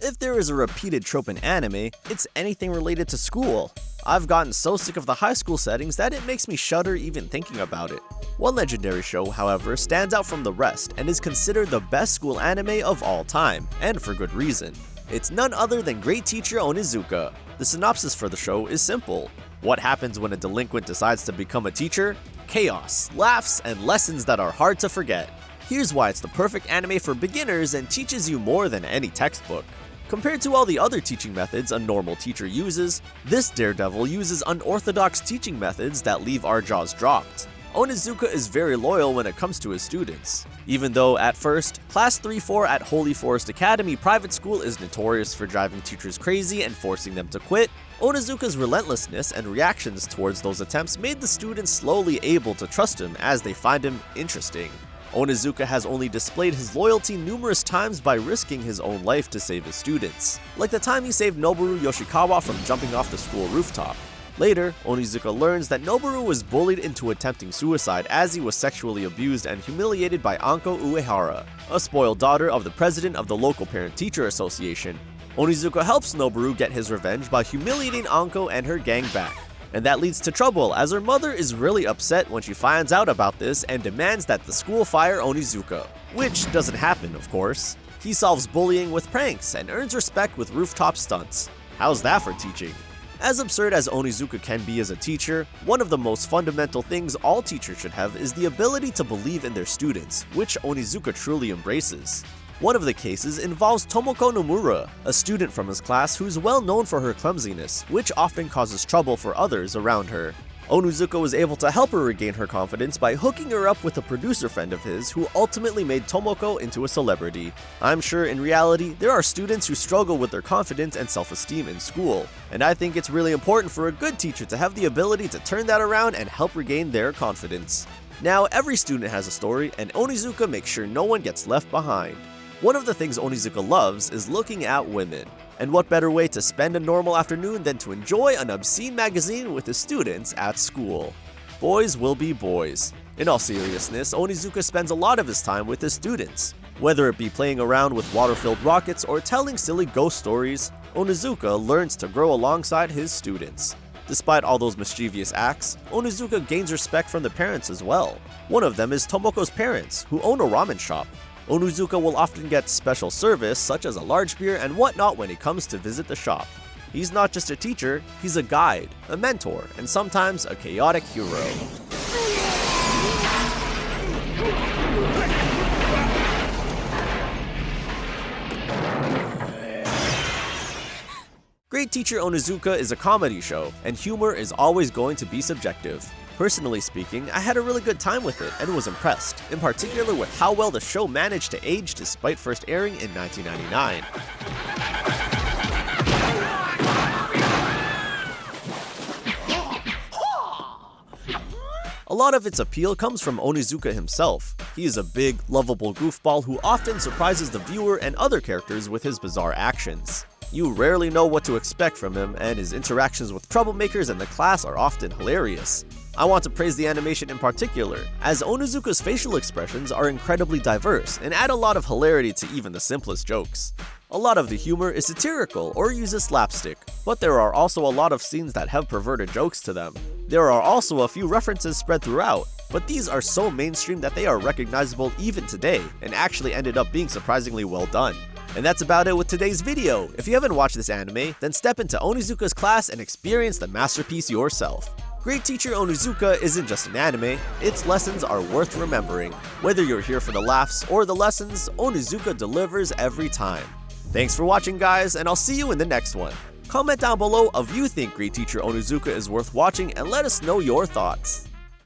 if there is a repeated trope in anime, it's anything related to school. I've gotten so sick of the high school settings that it makes me shudder even thinking about it. One legendary show, however, stands out from the rest and is considered the best school anime of all time, and for good reason. It's none other than Great Teacher Onizuka. The synopsis for the show is simple. What happens when a delinquent decides to become a teacher? Chaos, laughs, and lessons that are hard to forget. Here's why it's the perfect anime for beginners and teaches you more than any textbook. Compared to all the other teaching methods a normal teacher uses, this daredevil uses unorthodox teaching methods that leave our jaws dropped. Onizuka is very loyal when it comes to his students. Even though, at first, Class 3-4 at Holy Forest Academy Private School is notorious for driving teachers crazy and forcing them to quit, Onizuka's relentlessness and reactions towards those attempts made the students slowly able to trust him as they find him interesting. Onizuka has only displayed his loyalty numerous times by risking his own life to save his students, like the time he saved Noboru Yoshikawa from jumping off the school rooftop. Later, Onizuka learns that Noboru was bullied into attempting suicide as he was sexually abused and humiliated by Anko Uehara, a spoiled daughter of the president of the local parent-teacher association. Onizuka helps Noboru get his revenge by humiliating Anko and her gang back. And that leads to trouble, as her mother is really upset when she finds out about this and demands that the school fire Onizuka. Which doesn't happen, of course. He solves bullying with pranks and earns respect with rooftop stunts. How's that for teaching? As absurd as Onizuka can be as a teacher, one of the most fundamental things all teachers should have is the ability to believe in their students, which Onizuka truly embraces. One of the cases involves Tomoko Nomura, a student from his class who's well known for her clumsiness, which often causes trouble for others around her. Onizuka was able to help her regain her confidence by hooking her up with a producer friend of his who ultimately made Tomoko into a celebrity. I'm sure in reality, there are students who struggle with their confidence and self-esteem in school, and I think it's really important for a good teacher to have the ability to turn that around and help regain their confidence. Now, every student has a story, and Onizuka makes sure no one gets left behind. One of the things Onizuka loves is looking at women. And what better way to spend a normal afternoon than to enjoy an obscene magazine with his students at school? Boys will be boys. In all seriousness, Onizuka spends a lot of his time with his students. Whether it be playing around with water-filled rockets or telling silly ghost stories, Onizuka learns to grow alongside his students. Despite all those mischievous acts, Onizuka gains respect from the parents as well. One of them is Tomoko's parents, who own a ramen shop. Onizuka will often get special service such as a large beer and whatnot when he comes to visit the shop. He's not just a teacher, he's a guide, a mentor, and sometimes a chaotic hero. Great Teacher Onizuka is a comedy show, and humor is always going to be subjective. Personally speaking, I had a really good time with it and was impressed, in particular with how well the show managed to age despite first airing in 1999. A lot of its appeal comes from Onizuka himself. He is a big, lovable goofball who often surprises the viewer and other characters with his bizarre actions. You rarely know what to expect from him, and his interactions with troublemakers in the class are often hilarious. I want to praise the animation in particular, as Onizuka's facial expressions are incredibly diverse and add a lot of hilarity to even the simplest jokes. A lot of the humor is satirical or uses slapstick, but there are also a lot of scenes that have perverted jokes to them. There are also a few references spread throughout, but these are so mainstream that they are recognizable even today, and actually ended up being surprisingly well done. And that's about it with today's video. If you haven't watched this anime, then step into Onizuka's class and experience the masterpiece yourself. Great Teacher Onizuka isn't just an anime, its lessons are worth remembering. Whether you're here for the laughs or the lessons, Onizuka delivers every time. Thanks for watching, guys, and I'll see you in the next one. Comment down below if you think Great Teacher Onizuka is worth watching and let us know your thoughts.